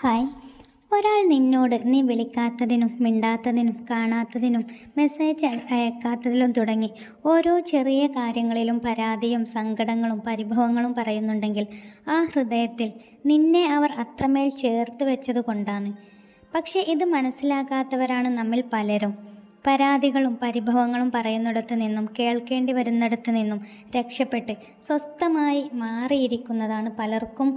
Hi. ഒരാൾ നിന്നോട് നീ വിളിക്കാത്തതിനും മിണ്ടാത്തതിനും കാണാത്തതിനും മെസ്സേജ് അയക്കാത്തതിലും തുടങ്ങി ഓരോ ചെറിയ കാര്യങ്ങളിലും പരാതിയും സങ്കടങ്ങളും പരിഭവങ്ങളും പറയുന്നുണ്ടെങ്കിൽ ആ ഹൃദയത്തിൽ നിന്നെ അവർ അത്രമേൽ ചേർത്ത് വെച്ചതുകൊണ്ടാണ്. പക്ഷേ ഇത് മനസ്സിലാക്കാത്തവരാണ് നമ്മിൽ പലരും. പരാതികളും പരിഭവങ്ങളും പറയുന്നിടത്തു നിന്നും കേൾക്കേണ്ടി വരുന്നിടത്തു നിന്നും രക്ഷപ്പെട്ട് സ്വസ്ഥമായി മാറിയിരിക്കുന്നതാണ് പലർക്കും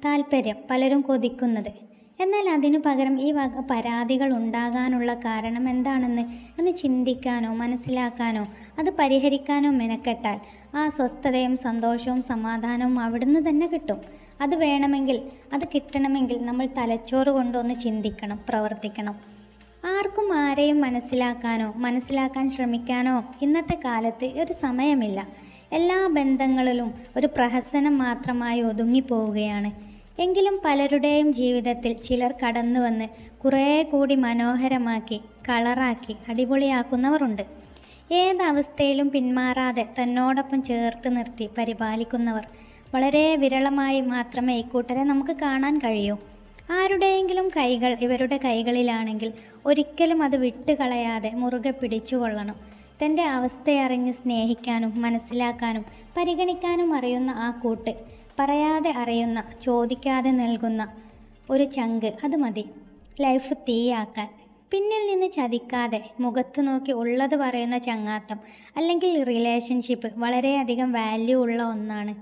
താല്പര്യം, പലരും കൊതിക്കുന്നത്. എന്നാൽ അതിനു പകരം ഈ വക പരാതികൾ ഉണ്ടാകാനുള്ള കാരണം എന്താണെന്ന് ഒന്ന് ചിന്തിക്കാനോ മനസ്സിലാക്കാനോ അത് പരിഹരിക്കാനോ മെനക്കെട്ടാൽ ആ സ്വസ്ഥതയും സന്തോഷവും സമാധാനവും അവിടുന്ന് തന്നെ കിട്ടും. അത് വേണമെങ്കിൽ, അത് കിട്ടണമെങ്കിൽ നമ്മൾ തലച്ചോറ് കൊണ്ടൊന്ന് ചിന്തിക്കണം, പ്രവർത്തിക്കണം. ആർക്കും ആരെയും മനസ്സിലാക്കാൻ ശ്രമിക്കാനോ ഇന്നത്തെ കാലത്ത് ഒരു സമയമില്ല. എല്ലാ ബന്ധങ്ങളിലും ഒരു പ്രഹസനം മാത്രമായി ഒതുങ്ങിപ്പോവുകയാണ്. എങ്കിലും പലരുടെയും ജീവിതത്തിൽ ചിലർ കടന്നു വന്ന് കുറേ കൂടി മനോഹരമാക്കി, കളറാക്കി, അടിപൊളിയാക്കുന്നവരുണ്ട്. ഏതവസ്ഥയിലും പിന്മാറാതെ തന്നോടൊപ്പം ചേർത്ത് നിർത്തി പരിപാലിക്കുന്നവർ വളരെ വിരളമായി മാത്രമേ ഇക്കൂട്ടരെ നമുക്ക് കാണാൻ കഴിയൂ. ആരുടെയെങ്കിലും കൈകൾ ഇവരുടെ കൈകളിലാണെങ്കിൽ ഒരിക്കലും അത് വിട്ടുകളയാതെ മുറുകെ പിടിച്ചുകൊള്ളണം. തൻ്റെ അവസ്ഥയറിഞ്ഞ് സ്നേഹിക്കാനും മനസ്സിലാക്കാനും പരിഗണിക്കാനും അറിയുന്ന ആ കൂട്ട്, പറയാതെ അറിയുന്ന, ചോദിക്കാതെ നൽകുന്ന ഒരു ചങ്ക്, അത് മതി ലൈഫ് തീയാക്കാൻ. പിന്നിൽ നിന്ന് ചതിക്കാതെ മുഖത്ത് നോക്കി ഉള്ളത് പറയുന്ന ചങ്ങാത്തം അല്ലെങ്കിൽ റിലേഷൻഷിപ്പ് വളരെയധികം വാല്യൂ ഉള്ള ഒന്നാണ്.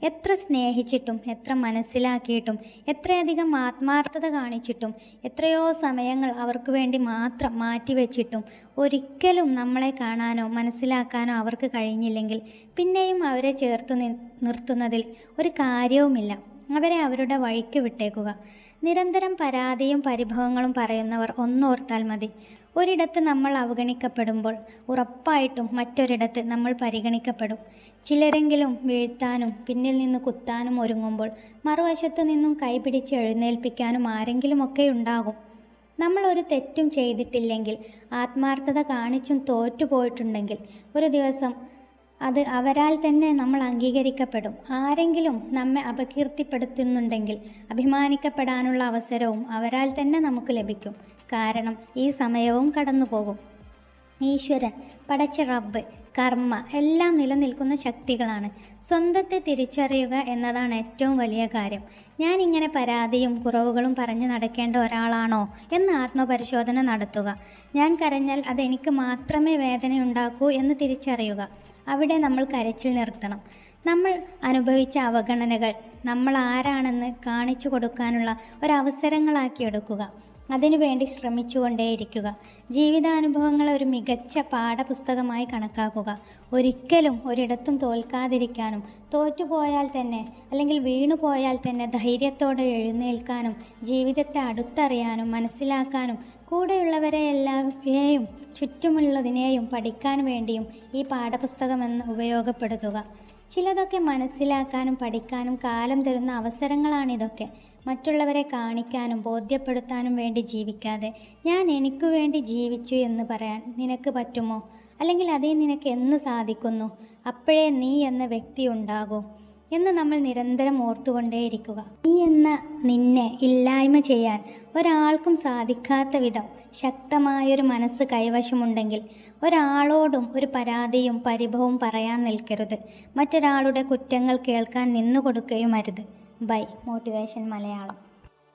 എത്ര സ്നേഹിച്ചിട്ടും എത്ര മനസ്സിലാക്കിയിട്ടും എത്രയധികം ആത്മാർത്ഥത കാണിച്ചിട്ടും എത്രയോ സമയങ്ങൾ അവർക്ക് വേണ്ടി മാത്രം മാറ്റിവെച്ചിട്ടും ഒരിക്കലും നമ്മളെ കാണാനോ മനസ്സിലാക്കാനോ അവർക്ക് കഴിഞ്ഞില്ലെങ്കിൽ പിന്നെയും അവരെ ചേർത്തു നിർത്തുന്നതിൽ ഒരു കാര്യവുമില്ല. അവരെ അവരുടെ വഴിക്ക് വിട്ടേക്കുക. നിരന്തരം പരാതിയും പരിഭവങ്ങളും പറയുന്നവർ ഒന്നോർത്താൽ മതി, ഒരിടത്ത് നമ്മൾ അവഗണിക്കപ്പെടുമ്പോൾ ഉറപ്പായിട്ടും മറ്റൊരിടത്ത് നമ്മൾ പരിഗണിക്കപ്പെടും. ചിലരെങ്കിലും വീഴ്ത്താനും പിന്നിൽ നിന്ന് കുത്താനും ഒരുങ്ങുമ്പോൾ മറുവശത്ത് നിന്നും കൈപിടിച്ച് എഴുന്നേൽപ്പിക്കാനും ആരെങ്കിലുമൊക്കെ ഉണ്ടാകും. നമ്മൾ ഒരു തെറ്റും ചെയ്തിട്ടില്ലെങ്കിൽ, ആത്മാർത്ഥത കാണിച്ചും തോറ്റുപോയിട്ടുണ്ടെങ്കിൽ ഒരു ദിവസം അത് അവരാൽ തന്നെ നമ്മൾ അംഗീകരിക്കപ്പെടും. ആരെങ്കിലും നമ്മെ അപകീർത്തിപ്പെടുത്തുന്നുണ്ടെങ്കിൽ അഭിമാനിക്കപ്പെടാനുള്ള അവസരവും അവരാൽ തന്നെ നമുക്ക് ലഭിക്കും. കാരണം ഈ സമയവും കടന്നു പോകും. ഈശ്വരൻ, പടച്ച റബ്ബ്, കർമ്മ എല്ലാം നിലനിൽക്കുന്ന ശക്തികളാണ്. സ്വന്തത്തെ തിരിച്ചറിയുക എന്നതാണ് ഏറ്റവും വലിയ കാര്യം. ഞാനിങ്ങനെ പരാതിയും കുറവുകളും പറഞ്ഞു നടക്കേണ്ട ഒരാളാണോ എന്ന് ആത്മപരിശോധന നടത്തുക. ഞാൻ കരഞ്ഞാൽ അതെനിക്ക് മാത്രമേ വേദനയുണ്ടാക്കൂ എന്ന് തിരിച്ചറിയുക. അവിടെ നമ്മൾ കരച്ചിൽ നിർത്തണം. നമ്മൾ അനുഭവിച്ച അവഗണനകൾ നമ്മൾ ആരാണെന്ന് കാണിച്ചു കൊടുക്കാനുള്ള ഒരവസരങ്ങളാക്കി എടുക്കുക. അതിനുവേണ്ടി ശ്രമിച്ചുകൊണ്ടേയിരിക്കുക. ജീവിതാനുഭവങ്ങളെ ഒരു മികച്ച പാഠപുസ്തകമായി കണക്കാക്കുക. ഒരിക്കലും ഒരിടത്തും തോൽക്കാതിരിക്കാനും, തോറ്റുപോയാൽ തന്നെ അല്ലെങ്കിൽ വീണുപോയാൽ തന്നെ ധൈര്യത്തോടെ എഴുന്നേൽക്കാനും, ജീവിതത്തെ അടുത്തറിയാനും മനസ്സിലാക്കാനും കൂടെയുള്ളവരെ എല്ലാവരെയും ചുറ്റുമുള്ളതിനെയും പഠിക്കാൻ വേണ്ടിയും ഈ പാഠപുസ്തകമെന്ന് ഉപയോഗപ്പെടുത്തുക. ചിലതൊക്കെ മനസ്സിലാക്കാനും പഠിക്കാനും കാലം തരുന്ന അവസരങ്ങളാണിതൊക്കെ. മറ്റുള്ളവരെ കാണിക്കാനും ബോധ്യപ്പെടുത്താനും വേണ്ടി ജീവിക്കാതെ ഞാൻ എനിക്ക് വേണ്ടി ജീവിച്ചു എന്ന് പറയാൻ നിനക്ക് പറ്റുമോ? അല്ലെങ്കിൽ അതേ നിനക്ക് എന്ന് സാധിക്കുന്നു? അപ്പോഴേ നീ എന്ന വ്യക്തി ഉണ്ടാകൂ എന്ന് നമ്മൾ നിരന്തരം ഓർത്തുകൊണ്ടേയിരിക്കുക. നീ എന്ന നിന്നെ ഇല്ലായ്മ ചെയ്യാൻ ഒരാൾക്കും സാധിക്കാത്ത വിധം ശക്തമായൊരു മനസ്സ് കൈവശമുണ്ടെങ്കിൽ ഒരാളോടും ഒരു പരാതിയും പരിഭവവും പറയാൻ നിൽക്കരുത്. മറ്റൊരാളുടെ കുറ്റങ്ങൾ കേൾക്കാൻ നിന്നു കൊടുക്കുകയും അരുത്. By motivation Malayalam.